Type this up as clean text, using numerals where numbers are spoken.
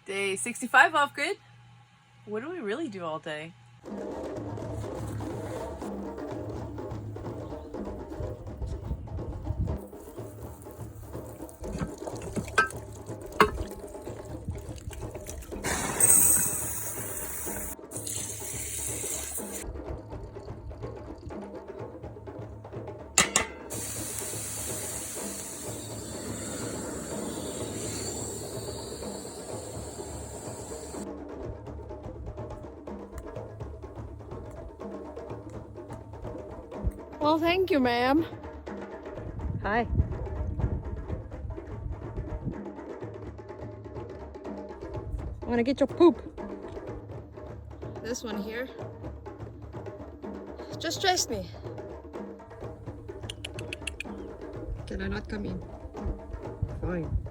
Day 65 Offgrid. What do we really do all day? Well, thank you, ma'am. Hi. I want to get your poop. This one here just stressed me. Can I not come in? Fine.